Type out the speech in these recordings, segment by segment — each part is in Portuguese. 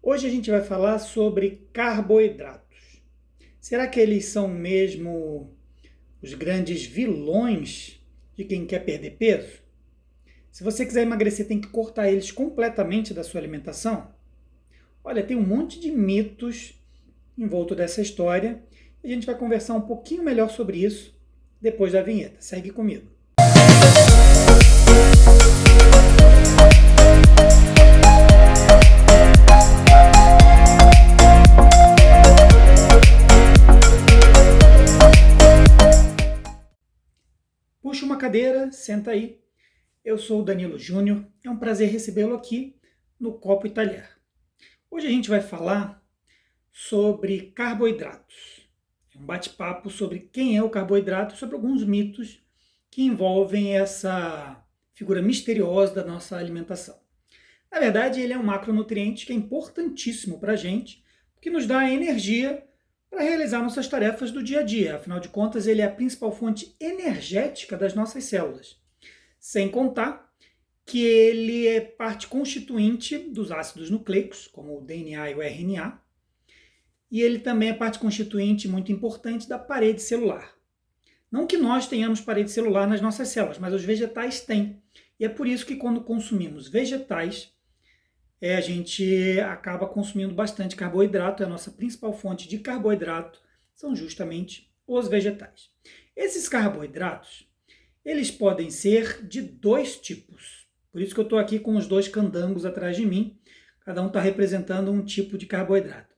Hoje a gente vai falar sobre carboidratos. Será que eles são mesmo os grandes vilões de quem quer perder peso? Se você quiser emagrecer, tem que cortar eles completamente da sua alimentação? Olha, tem um monte de mitos em volta dessa história e a gente vai conversar um pouquinho melhor sobre isso depois da vinheta. Segue comigo. Puxa uma cadeira, senta aí. Eu sou o Danilo Júnior, é um prazer recebê-lo aqui no Copo e Talher. Hoje a gente vai falar sobre carboidratos. É um bate-papo sobre quem é o carboidrato, sobre alguns mitos que envolvem essa figura misteriosa da nossa alimentação. Na verdade, ele é um macronutriente que é importantíssimo para a gente, que nos dá energia para realizar nossas tarefas do dia a dia. Afinal de contas, ele é a principal fonte energética das nossas células. Sem contar que ele é parte constituinte dos ácidos nucleicos, como o DNA e o RNA, e ele também é parte constituinte muito importante da parede celular. Não que nós tenhamos parede celular nas nossas células, mas os vegetais têm. E é por isso que quando consumimos vegetais, a gente acaba consumindo bastante carboidrato. A nossa principal fonte de carboidrato são justamente os vegetais. Esses carboidratos, eles podem ser de dois tipos. Por isso que eu estou aqui com os dois candangos atrás de mim. Cada um está representando um tipo de carboidrato.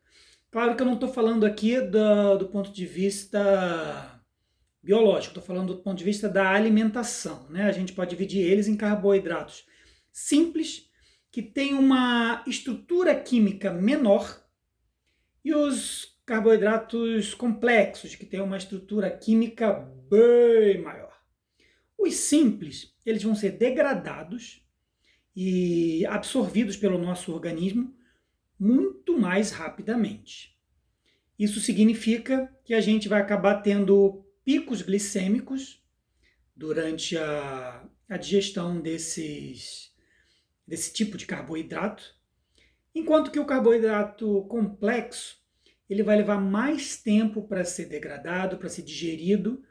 Claro que eu não estou falando aqui do ponto de vista biológico, estou falando do ponto de vista da alimentação, né? A gente pode dividir eles em carboidratos simples, que têm uma estrutura química menor, e os carboidratos complexos, que têm uma estrutura química bem maior. Os simples, eles vão ser degradados e absorvidos pelo nosso organismo muito mais rapidamente. Isso significa que a gente vai acabar tendo picos glicêmicos durante a digestão desse tipo de carboidrato, enquanto que o carboidrato complexo ele vai levar mais tempo para ser degradado, para ser digerido,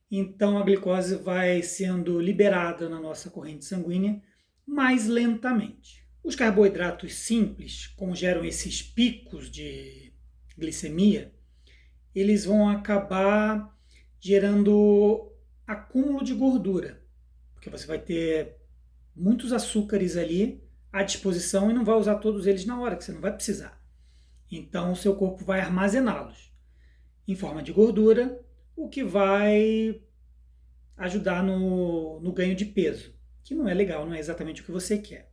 então a glicose vai sendo liberada na nossa corrente sanguínea mais lentamente. Os carboidratos simples, como geram esses picos de glicemia, eles vão acabar gerando acúmulo de gordura, porque você vai ter muitos açúcares ali à disposição e não vai usar todos eles na hora, que você não vai precisar. Então o seu corpo vai armazená-los em forma de gordura, o que vai ajudar no ganho de peso, que não é legal, não é exatamente o que você quer.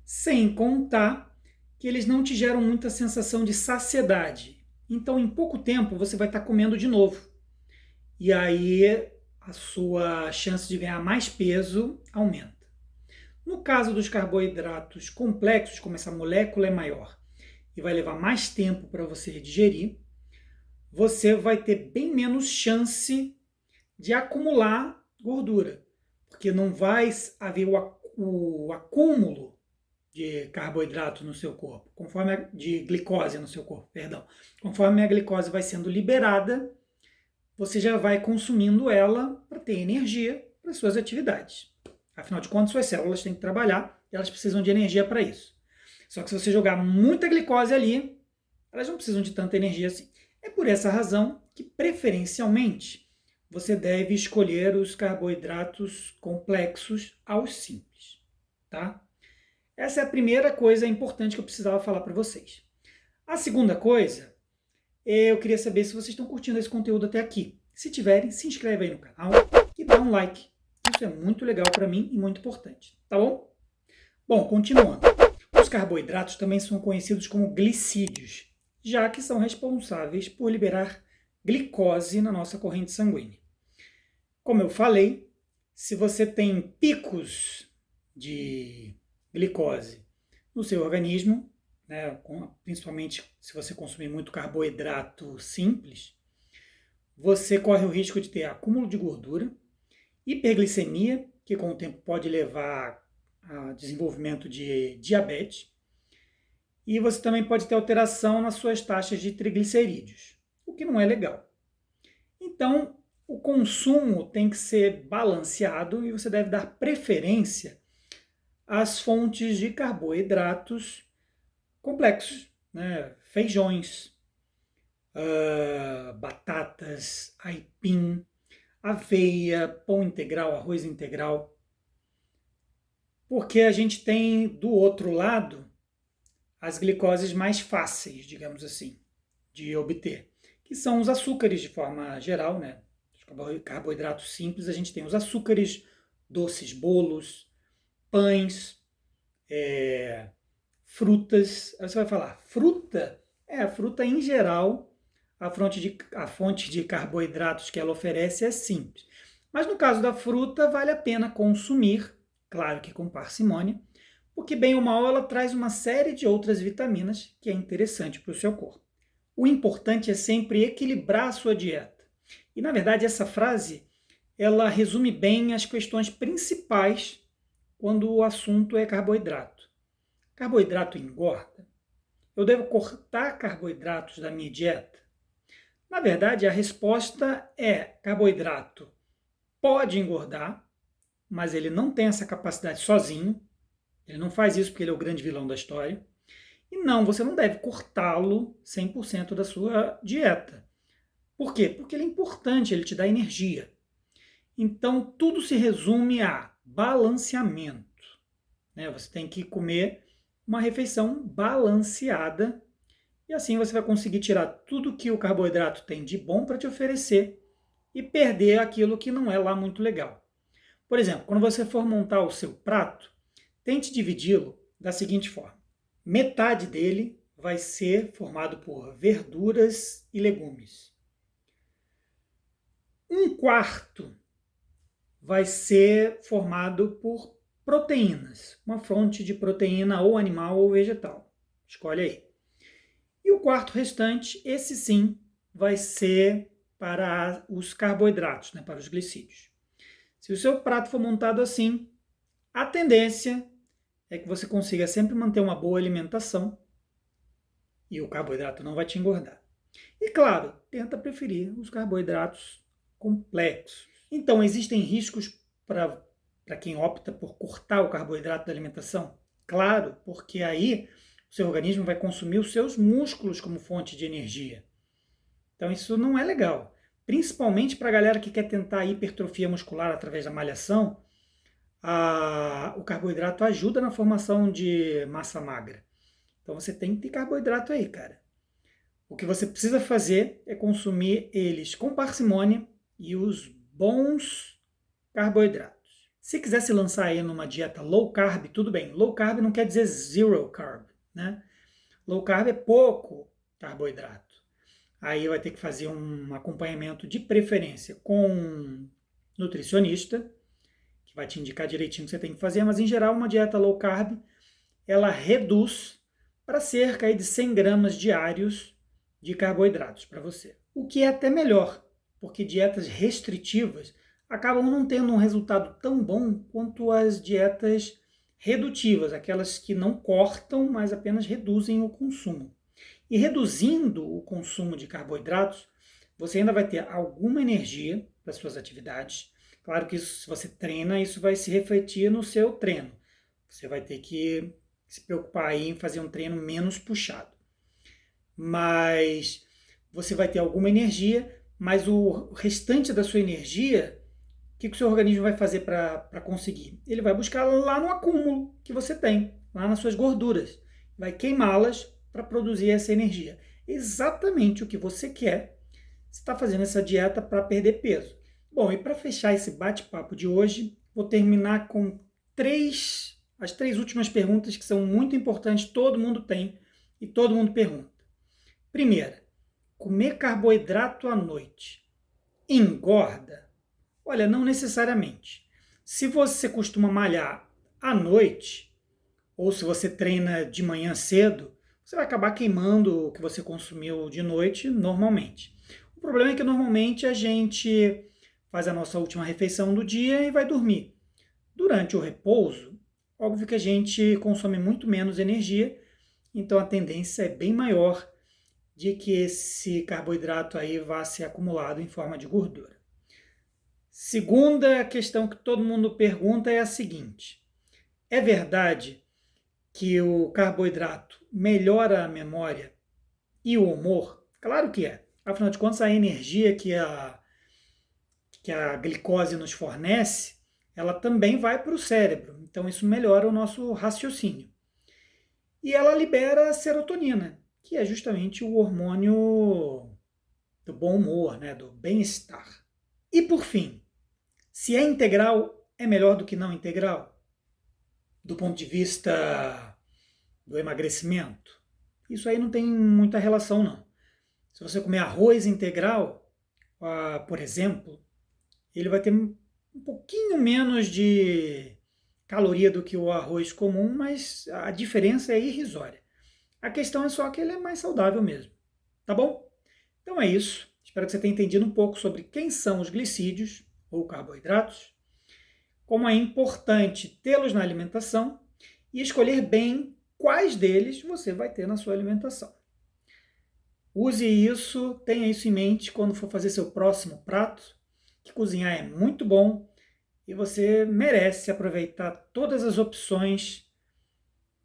Sem contar que eles não te geram muita sensação de saciedade. Então, em pouco tempo, você vai estar comendo de novo. E aí, a sua chance de ganhar mais peso aumenta. No caso dos carboidratos complexos, como essa molécula é maior e vai levar mais tempo para você digerir, você vai ter bem menos chance de acumular gordura, porque não vai haver o acúmulo de carboidrato no seu corpo, de glicose no seu corpo, perdão. Conforme a glicose vai sendo liberada, você já vai consumindo ela para ter energia para suas atividades. Afinal de contas, suas células têm que trabalhar e elas precisam de energia para isso. Só que se você jogar muita glicose ali, elas não precisam de tanta energia assim. É por essa razão que, preferencialmente, você deve escolher os carboidratos complexos aos simples, tá? Essa é a primeira coisa importante que eu precisava falar para vocês. A segunda coisa, eu queria saber se vocês estão curtindo esse conteúdo até aqui. Se tiverem, se inscreve aí no canal e dá um like. Isso é muito legal para mim e muito importante, tá bom? Bom, continuando. Os carboidratos também são conhecidos como glicídios, já que são responsáveis por liberar glicose na nossa corrente sanguínea. Como eu falei, se você tem picos de glicose no seu organismo, né, principalmente se você consumir muito carboidrato simples, você corre o risco de ter acúmulo de gordura, hiperglicemia, que com o tempo pode levar a desenvolvimento de diabetes, E você também pode ter alteração nas suas taxas de triglicerídeos, o que não é legal. Então, o consumo tem que ser balanceado e você deve dar preferência às fontes de carboidratos complexos, né? Feijões, batatas, aipim, aveia, pão integral, arroz integral, porque a gente tem do outro lado as glicoses mais fáceis, digamos assim, de obter, que são os açúcares de forma geral, né? Os carboidratos simples, a gente tem os açúcares, doces, bolos, pães, frutas. Aí você vai falar, fruta? A fruta em geral, a fonte de carboidratos que ela oferece é simples. Mas no caso da fruta, vale a pena consumir, claro que com parcimônia, porque bem ou mal ela traz uma série de outras vitaminas que é interessante para o seu corpo. O importante é sempre equilibrar a sua dieta. E na verdade essa frase, ela resume bem as questões principais quando o assunto é carboidrato. Carboidrato engorda? Eu devo cortar carboidratos da minha dieta? Na verdade, a resposta é: carboidrato pode engordar, mas ele não tem essa capacidade sozinho. Ele não faz isso porque ele é o grande vilão da história. E não, você não deve cortá-lo 100% da sua dieta. Por quê? Porque ele é importante, ele te dá energia. Então, tudo se resume a balanceamento. Você tem que comer uma refeição balanceada e assim você vai conseguir tirar tudo que o carboidrato tem de bom para te oferecer e perder aquilo que não é lá muito legal. Por exemplo, quando você for montar o seu prato, tente dividi-lo da seguinte forma: metade dele vai ser formado por verduras e legumes. Um quarto vai ser formado por proteínas, uma fonte de proteína ou animal ou vegetal. Escolhe aí. E o quarto restante, esse sim, vai ser para os carboidratos, né, para os glicídios. Se o seu prato for montado assim, a tendência é que você consiga sempre manter uma boa alimentação e o carboidrato não vai te engordar. E claro, tenta preferir os carboidratos complexos. Então, existem riscos para quem opta por cortar o carboidrato da alimentação? Claro, porque aí o seu organismo vai consumir os seus músculos como fonte de energia. Então, isso não é legal. Principalmente para a galera que quer tentar hipertrofia muscular através da malhação, o carboidrato ajuda na formação de massa magra. Então, você tem que ter carboidrato aí, cara. O que você precisa fazer é consumir eles com parcimônia e os bons carboidratos. Se quiser se lançar aí numa dieta low carb, tudo bem. Low carb não quer dizer zero carb, né? Low carb é pouco carboidrato. Aí vai ter que fazer um acompanhamento de preferência com um nutricionista, que vai te indicar direitinho o que você tem que fazer, mas em geral uma dieta low carb, ela reduz para cerca aí de 100 gramas diários de carboidratos para você. O que é até melhor, porque dietas restritivas acabam não tendo um resultado tão bom quanto as dietas redutivas, aquelas que não cortam, mas apenas reduzem o consumo. E reduzindo o consumo de carboidratos, você ainda vai ter alguma energia para suas atividades. Claro que isso, se você treina, isso vai se refletir no seu treino. Você vai ter que se preocupar aí em fazer um treino menos puxado. Mas você vai ter alguma energia, mas o restante da sua energia, o que o seu organismo vai fazer para conseguir? Ele vai buscar lá no acúmulo que você tem, lá nas suas gorduras. Vai queimá-las para produzir essa energia. Exatamente o que você quer. Você está fazendo essa dieta para perder peso. Bom, e para fechar esse bate-papo de hoje, vou terminar com as três últimas perguntas que são muito importantes, todo mundo tem e todo mundo pergunta. Primeira, comer carboidrato à noite engorda? Olha, não necessariamente. Se você costuma malhar à noite, ou se você treina de manhã cedo, você vai acabar queimando o que você consumiu de noite normalmente. O problema é que normalmente a gente faz a nossa última refeição do dia e vai dormir. Durante o repouso, óbvio que a gente consome muito menos energia então a tendência é bem maior de que esse carboidrato aí vá ser acumulado em forma de gordura. Segunda questão que todo mundo pergunta é a seguinte: é verdade que o carboidrato melhora a memória e o humor? Claro que é. Afinal de contas, a energia que a glicose nos fornece, ela também vai para o cérebro. Então isso melhora o nosso raciocínio. E ela libera serotonina, que é justamente o hormônio do bom humor, né, do bem-estar. E por fim, se é integral, é melhor do que não integral? Do ponto de vista do emagrecimento? Isso aí não tem muita relação, não. Se você comer arroz integral, por exemplo, ele vai ter um pouquinho menos de caloria do que o arroz comum, mas a diferença é irrisória. A questão é só que ele é mais saudável mesmo. Tá bom? Então é isso. Espero que você tenha entendido um pouco sobre quem são os glicídios, ou carboidratos, como é importante tê-los na alimentação e escolher bem quais deles você vai ter na sua alimentação. Use isso, tenha isso em mente quando for fazer seu próximo prato, que cozinhar é muito bom e você merece aproveitar todas as opções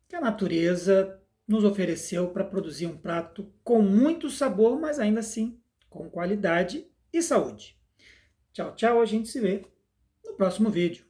que a natureza nos ofereceu para produzir um prato com muito sabor, mas ainda assim com qualidade e saúde. Tchau, tchau, a gente se vê no próximo vídeo.